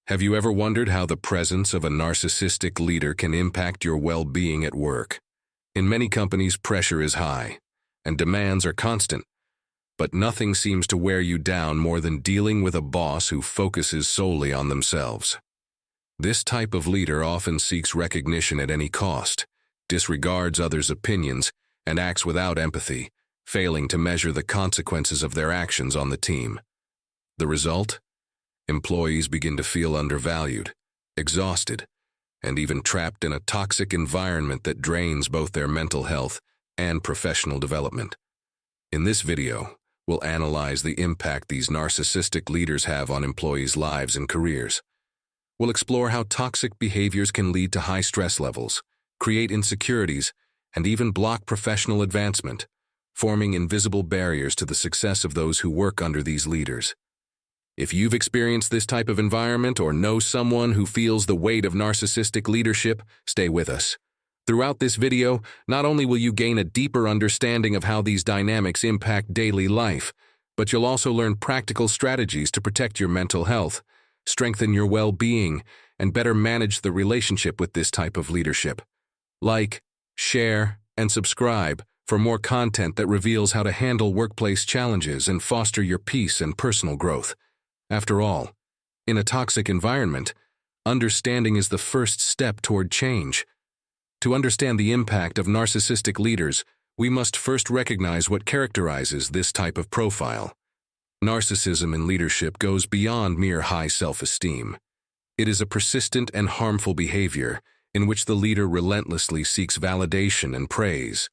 Have you ever wondered how the presence of a narcissistic leader can impact your well-being at work? In many companies, pressure is high, and demands are constant, but nothing seems to wear you down more than dealing with a boss who focuses solely on themselves. This type of leader often seeks recognition at any cost, disregards others' opinions, and acts without empathy, failing to measure the consequences of their actions on the team. The result? Employees begin to feel undervalued, exhausted, and even trapped in a toxic environment that drains both their mental health and professional development. In this video, we'll analyze the impact these narcissistic leaders have on employees' lives and careers. We'll explore how toxic behaviors can lead to high stress levels, create insecurities, and even block professional advancement, forming invisible barriers to the success of those who work under these leaders. If you've experienced this type of environment or know someone who feels the weight of narcissistic leadership, stay with us. Throughout this video, not only will you gain a deeper understanding of how these dynamics impact daily life, but you'll also learn practical strategies to protect your mental health, strengthen your well-being, and better manage the relationship with this type of leadership. Like, share, and subscribe for more content that reveals how to handle workplace challenges and foster your peace and personal growth. After all, in a toxic environment, understanding is the first step toward change. To understand the impact of narcissistic leaders, we must first recognize what characterizes this type of profile. Narcissism in leadership goes beyond mere high self-esteem. It is a persistent and harmful behavior in which the leader relentlessly seeks validation and praise,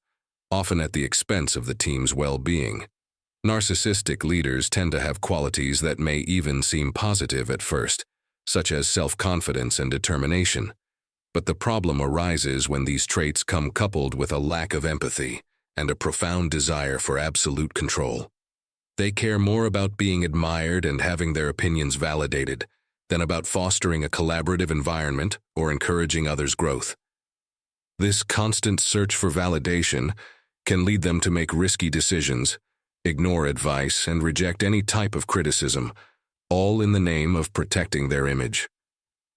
often at the expense of the team's well-being. Narcissistic leaders tend to have qualities that may even seem positive at first, such as self-confidence and determination. But the problem arises when these traits come coupled with a lack of empathy and a profound desire for absolute control. They care more about being admired and having their opinions validated than about fostering a collaborative environment or encouraging others' growth. This constant search for validation can lead them to make risky decisions, ignore advice, and reject any type of criticism, all in the name of protecting their image.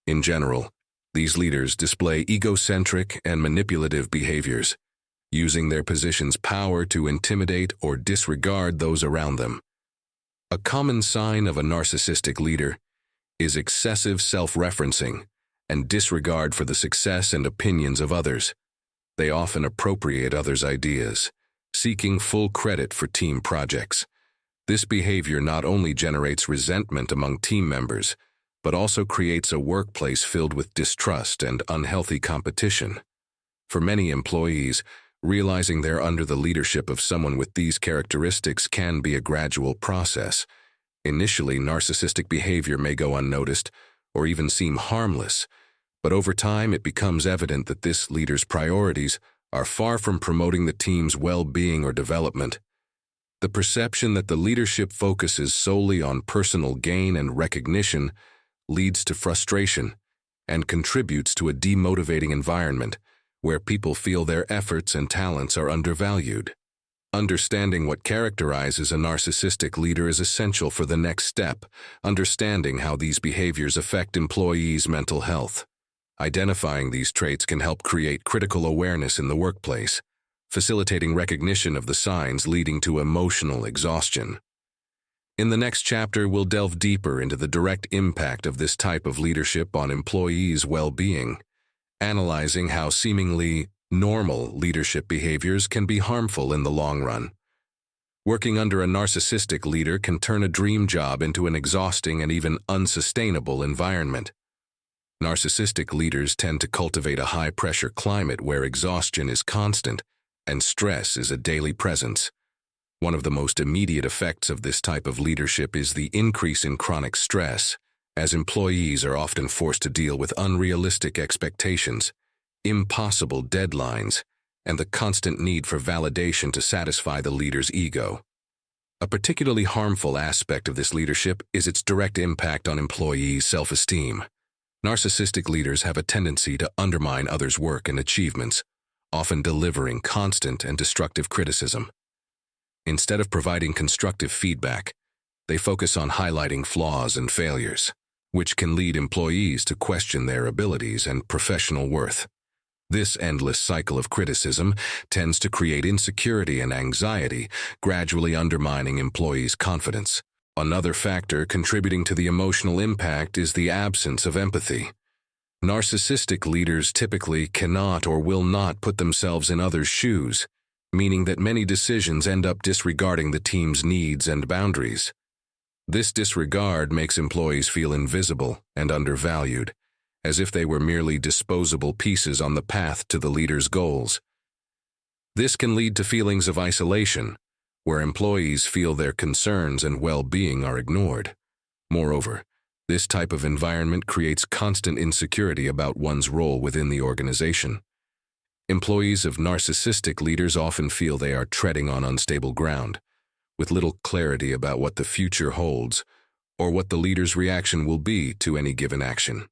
In general, these leaders display egocentric and manipulative behaviors, using their position's power to intimidate or disregard those around them. A common sign of a narcissistic leader is excessive self-referencing and disregard for the success and opinions of others. They often appropriate others' ideas, seeking full credit for team projects. This behavior not only generates resentment among team members, but also creates a workplace filled with distrust and unhealthy competition. For many employees, realizing they're under the leadership of someone with these characteristics can be a gradual process. Initially, narcissistic behavior may go unnoticed or even seem harmless, but over time it becomes evident that this leader's priorities are far from promoting the team's well-being or development. The perception that the leadership focuses solely on personal gain and recognition leads to frustration and contributes to a demotivating environment where people feel their efforts and talents are undervalued. Understanding what characterizes a narcissistic leader is essential for the next step, understanding how these behaviors affect employees' mental health. Identifying these traits can help create critical awareness in the workplace, facilitating recognition of the signs leading to emotional exhaustion. In the next chapter, we'll delve deeper into the direct impact of this type of leadership on employees' well-being, analyzing how seemingly normal leadership behaviors can be harmful in the long run. Working under a narcissistic leader can turn a dream job into an exhausting and even unsustainable environment. Narcissistic leaders tend to cultivate a high-pressure climate where exhaustion is constant and stress is a daily presence. One of the most immediate effects of this type of leadership is the increase in chronic stress, as employees are often forced to deal with unrealistic expectations, impossible deadlines, and the constant need for validation to satisfy the leader's ego. A particularly harmful aspect of this leadership is its direct impact on employees' self-esteem. Narcissistic leaders have a tendency to undermine others' work and achievements, often delivering constant and destructive criticism. Instead of providing constructive feedback, they focus on highlighting flaws and failures. which can lead employees to question their abilities and professional worth. This endless cycle of criticism tends to create insecurity and anxiety, gradually undermining employees' confidence. Another factor contributing to the emotional impact is the absence of empathy. Narcissistic leaders typically cannot or will not put themselves in others' shoes, meaning that many decisions end up disregarding the team's needs and boundaries. This disregard makes employees feel invisible and undervalued, as if they were merely disposable pieces on the path to the leader's goals. This can lead to feelings of isolation, where employees feel their concerns and well-being are ignored. Moreover, this type of environment creates constant insecurity about one's role within the organization. Employees of narcissistic leaders often feel they are treading on unstable ground, with little clarity about what the future holds or what the leader's reaction will be to any given action.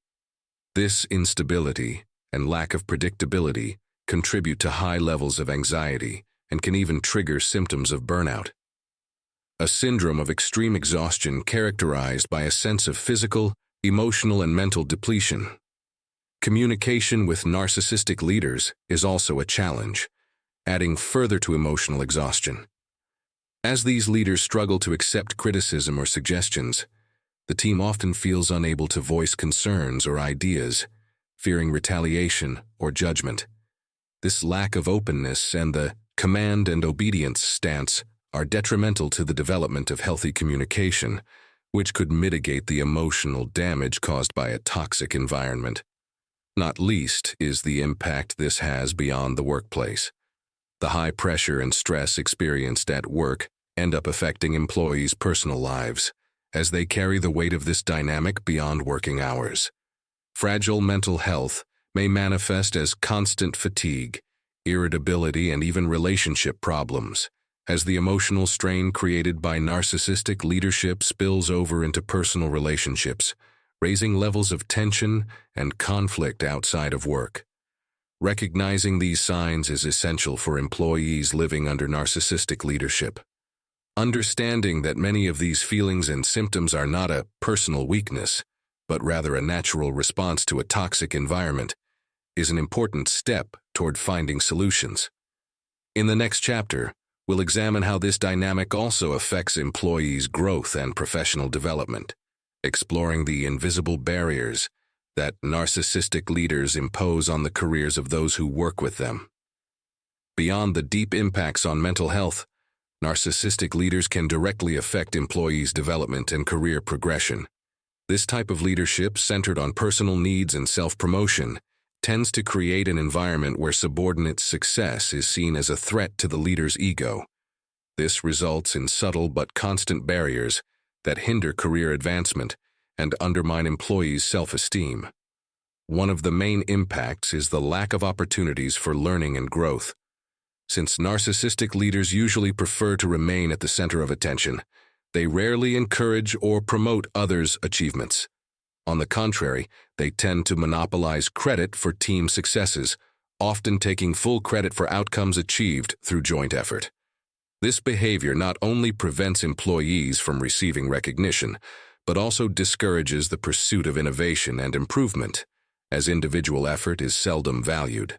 This instability and lack of predictability contribute to high levels of anxiety and can even trigger symptoms of burnout. A syndrome of extreme exhaustion characterized by a sense of physical, emotional, and mental depletion. Communication with narcissistic leaders is also a challenge, adding further to emotional exhaustion. As these leaders struggle to accept criticism or suggestions, the team often feels unable to voice concerns or ideas, fearing retaliation or judgment. This lack of openness and the command and obedience stance are detrimental to the development of healthy communication, which could mitigate the emotional damage caused by a toxic environment. Not least is the impact this has beyond the workplace. The high pressure and stress experienced at work end up affecting employees' personal lives, as they carry the weight of this dynamic beyond working hours. Fragile mental health may manifest as constant fatigue, irritability, and even relationship problems, as the emotional strain created by narcissistic leadership spills over into personal relationships, raising levels of tension and conflict outside of work. Recognizing these signs is essential for employees living under narcissistic leadership. Understanding that many of these feelings and symptoms are not a personal weakness, but rather a natural response to a toxic environment, is an important step toward finding solutions. In the next chapter, we'll examine how this dynamic also affects employees' growth and professional development, exploring the invisible barriers that narcissistic leaders impose on the careers of those who work with them. Beyond the deep impacts on mental health, narcissistic leaders can directly affect employees' development and career progression. This type of leadership, centered on personal needs and self-promotion, tends to create an environment where subordinate success is seen as a threat to the leader's ego. This results in subtle but constant barriers that hinder career advancement and undermine employees' self-esteem. One of the main impacts is the lack of opportunities for learning and growth. Since narcissistic leaders usually prefer to remain at the center of attention, they rarely encourage or promote others' achievements. On the contrary, they tend to monopolize credit for team successes, often taking full credit for outcomes achieved through joint effort. This behavior not only prevents employees from receiving recognition, but also discourages the pursuit of innovation and improvement, as individual effort is seldom valued.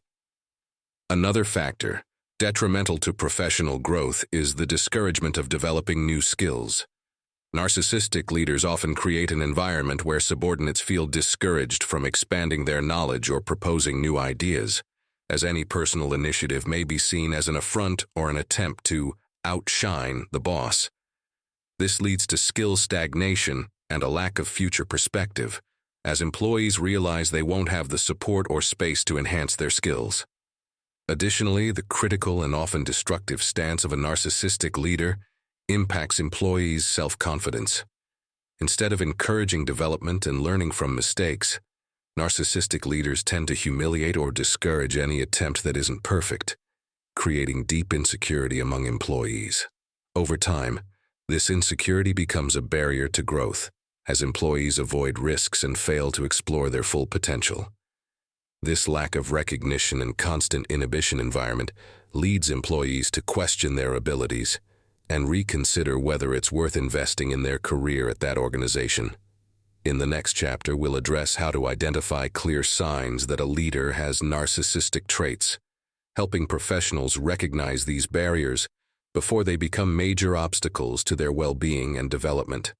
Another factor detrimental to professional growth is the discouragement of developing new skills. Narcissistic leaders often create an environment where subordinates feel discouraged from expanding their knowledge or proposing new ideas, as any personal initiative may be seen as an affront or an attempt to outshine the boss. This leads to skill stagnation and a lack of future perspective, as employees realize they won't have the support or space to enhance their skills. Additionally, the critical and often destructive stance of a narcissistic leader impacts employees' self-confidence. Instead of encouraging development and learning from mistakes, narcissistic leaders tend to humiliate or discourage any attempt that isn't perfect, creating deep insecurity among employees. Over time, this insecurity becomes a barrier to growth, as employees avoid risks and fail to explore their full potential. This lack of recognition and constant inhibition environment leads employees to question their abilities and reconsider whether it's worth investing in their career at that organization. In the next chapter, we'll address how to identify clear signs that a leader has narcissistic traits, helping professionals recognize these barriers before they become major obstacles to their well-being and development.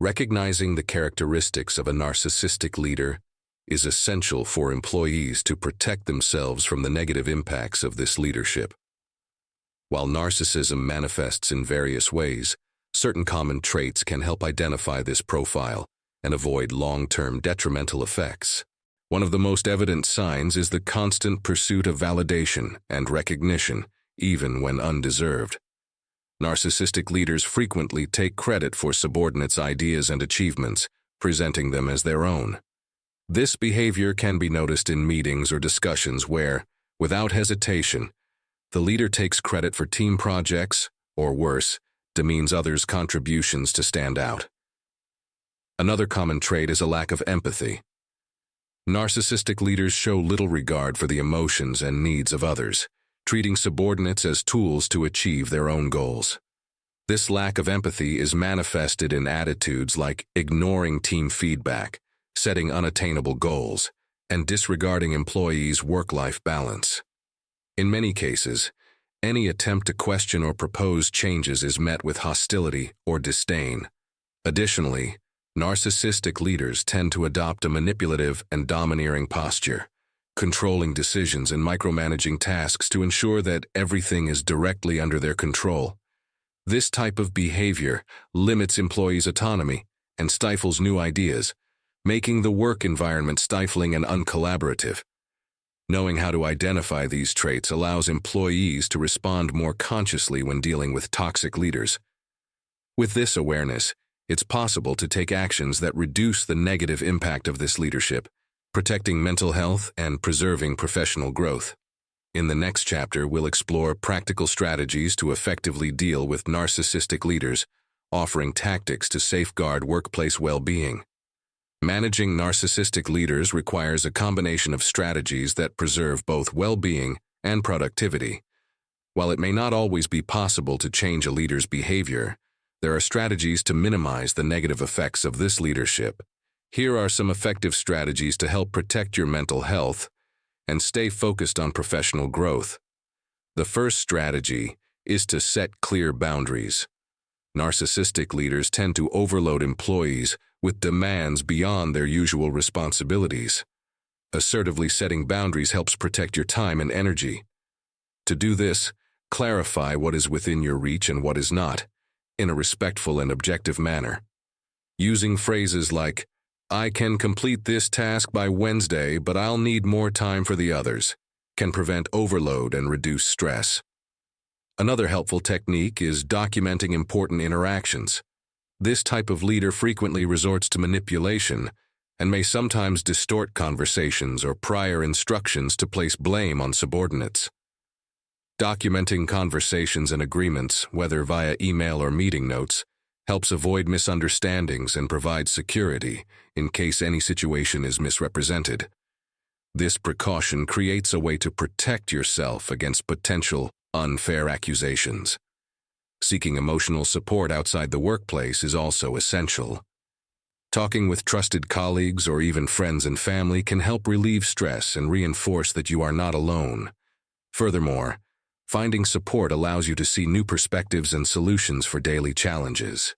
Recognizing the characteristics of a narcissistic leader is essential for employees to protect themselves from the negative impacts of this leadership. While narcissism manifests in various ways, certain common traits can help identify this profile and avoid long-term detrimental effects. One of the most evident signs is the constant pursuit of validation and recognition, even when undeserved. Narcissistic leaders frequently take credit for subordinates' ideas and achievements, presenting them as their own. This behavior can be noticed in meetings or discussions where, without hesitation, the leader takes credit for team projects, or worse, demeans others' contributions to stand out. Another common trait is a lack of empathy. Narcissistic leaders show little regard for the emotions and needs of others, treating subordinates as tools to achieve their own goals. This lack of empathy is manifested in attitudes like ignoring team feedback, setting unattainable goals, and disregarding employees' work-life balance. In many cases, any attempt to question or propose changes is met with hostility or disdain. Additionally, narcissistic leaders tend to adopt a manipulative and domineering posture, controlling decisions and micromanaging tasks to ensure that everything is directly under their control. This type of behavior limits employees' autonomy and stifles new ideas, making the work environment stifling and uncollaborative. Knowing how to identify these traits allows employees to respond more consciously when dealing with toxic leaders. With this awareness, it's possible to take actions that reduce the negative impact of this leadership, protecting mental health and preserving professional growth. In the next chapter, we'll explore practical strategies to effectively deal with narcissistic leaders, offering tactics to safeguard workplace well-being. Managing narcissistic leaders requires a combination of strategies that preserve both well-being and productivity. While it may not always be possible to change a leader's behavior, there are strategies to minimize the negative effects of this leadership. Here are some effective strategies to help protect your mental health and stay focused on professional growth. The first strategy is to set clear boundaries. Narcissistic leaders tend to overload employees with demands beyond their usual responsibilities. Assertively setting boundaries helps protect your time and energy. To do this, clarify what is within your reach and what is not, in a respectful and objective manner. Using phrases like, "I can complete this task by Wednesday, but I'll need more time for the others," can prevent overload and reduce stress. Another helpful technique is documenting important interactions. This type of leader frequently resorts to manipulation and may sometimes distort conversations or prior instructions to place blame on subordinates. Documenting conversations and agreements, whether via email or meeting notes, helps avoid misunderstandings and provides security in case any situation is misrepresented. This precaution creates a way to protect yourself against potential unfair accusations. Seeking emotional support outside the workplace is also essential. Talking with trusted colleagues or even friends and family can help relieve stress and reinforce that you are not alone. Furthermore, finding support allows you to see new perspectives and solutions for daily challenges.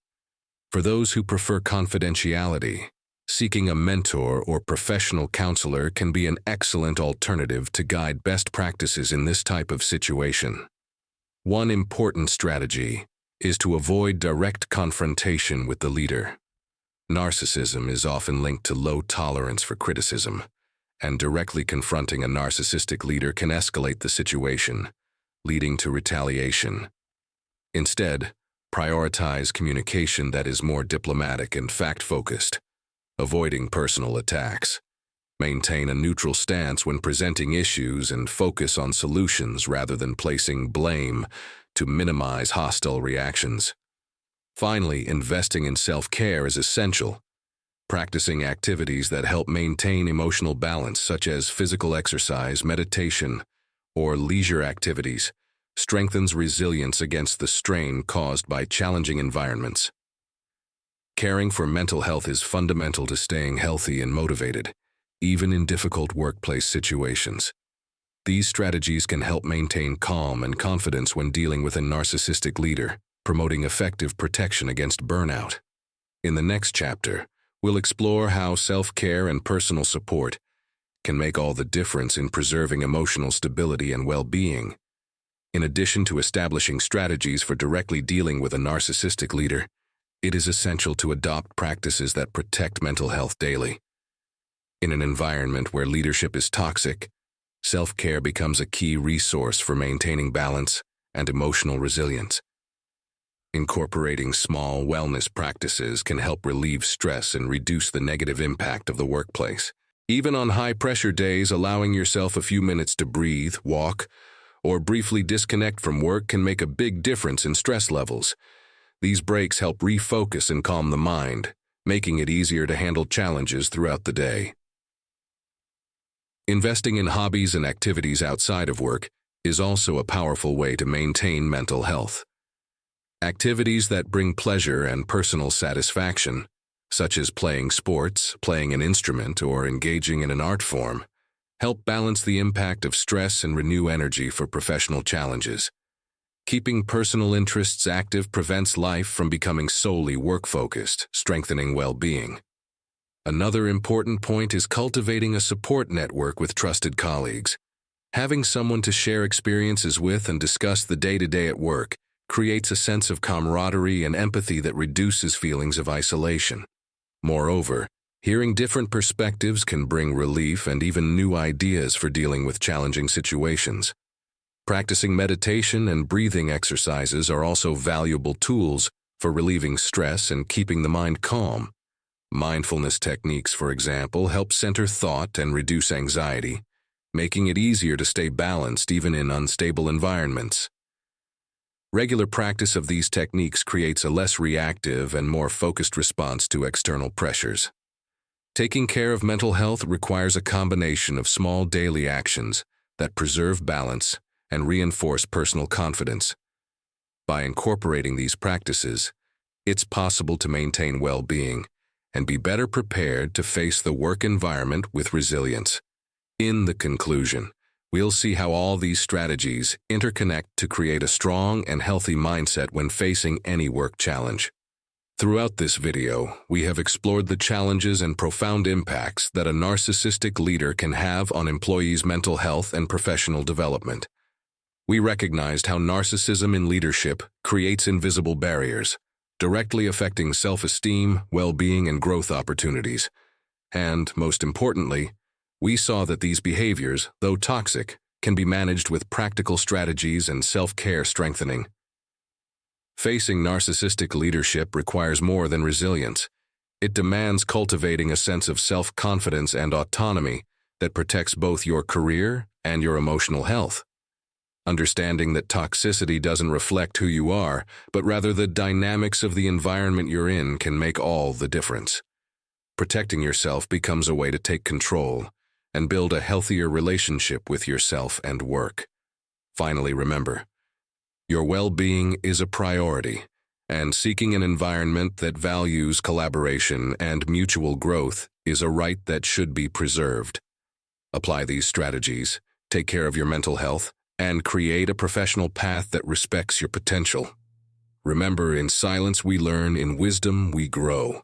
For those who prefer confidentiality, seeking a mentor or professional counselor can be an excellent alternative to guide best practices in this type of situation. One important strategy is to avoid direct confrontation with the leader. Narcissism is often linked to low tolerance for criticism, and directly confronting a narcissistic leader can escalate the situation, leading to retaliation. Instead, prioritize communication that is more diplomatic and fact-focused, avoiding personal attacks. Maintain a neutral stance when presenting issues and focus on solutions rather than placing blame to minimize hostile reactions. Finally, investing in self-care is essential. Practicing activities that help maintain emotional balance, such as physical exercise, meditation, or leisure activities, strengthens resilience against the strain caused by challenging environments. Caring for mental health is fundamental to staying healthy and motivated, even in difficult workplace situations. These strategies can help maintain calm and confidence when dealing with a narcissistic leader, promoting effective protection against burnout. In the next chapter, we'll explore how self-care and personal support can make all the difference in preserving emotional stability and well-being. In addition to establishing strategies for directly dealing with a narcissistic leader, it is essential to adopt practices that protect mental health daily. In an environment where leadership is toxic, self-care becomes a key resource for maintaining balance and emotional resilience. Incorporating small wellness practices can help relieve stress and reduce the negative impact of the workplace. Even on high-pressure days, allowing yourself a few minutes to breathe, walk, or briefly disconnect from work can make a big difference in stress levels. These breaks help refocus and calm the mind, making it easier to handle challenges throughout the day. Investing in hobbies and activities outside of work is also a powerful way to maintain mental health. Activities that bring pleasure and personal satisfaction, such as playing sports, playing an instrument, or engaging in an art form, help balance the impact of stress and renew energy for professional challenges. Keeping personal interests active prevents life from becoming solely work-focused, strengthening well-being. Another important point is cultivating a support network with trusted colleagues. Having someone to share experiences with and discuss the day-to-day at work creates a sense of camaraderie and empathy that reduces feelings of isolation. Moreover, hearing different perspectives can bring relief and even new ideas for dealing with challenging situations. Practicing meditation and breathing exercises are also valuable tools for relieving stress and keeping the mind calm. Mindfulness techniques, for example, help center thought and reduce anxiety, making it easier to stay balanced even in unstable environments. Regular practice of these techniques creates a less reactive and more focused response to external pressures. Taking care of mental health requires a combination of small daily actions that preserve balance and reinforce personal confidence. By incorporating these practices, it's possible to maintain well-being and be better prepared to face the work environment with resilience. In the conclusion, we'll see how all these strategies interconnect to create a strong and healthy mindset when facing any work challenge. Throughout this video, we have explored the challenges and profound impacts that a narcissistic leader can have on employees' mental health and professional development. We recognized how narcissism in leadership creates invisible barriers, directly affecting self-esteem, well-being, and growth opportunities. And, most importantly, we saw that these behaviors, though toxic, can be managed with practical strategies and self-care strengthening. Facing narcissistic leadership requires more than resilience. It demands cultivating a sense of self-confidence and autonomy that protects both your career and your emotional health. Understanding that toxicity doesn't reflect who you are, but rather the dynamics of the environment you're in can make all the difference. Protecting yourself becomes a way to take control and build a healthier relationship with yourself and work. Finally, remember, your well-being is a priority, and seeking an environment that values collaboration and mutual growth is a right that should be preserved. Apply these strategies, take care of your mental health, and create a professional path that respects your potential. Remember, in silence we learn, in wisdom we grow.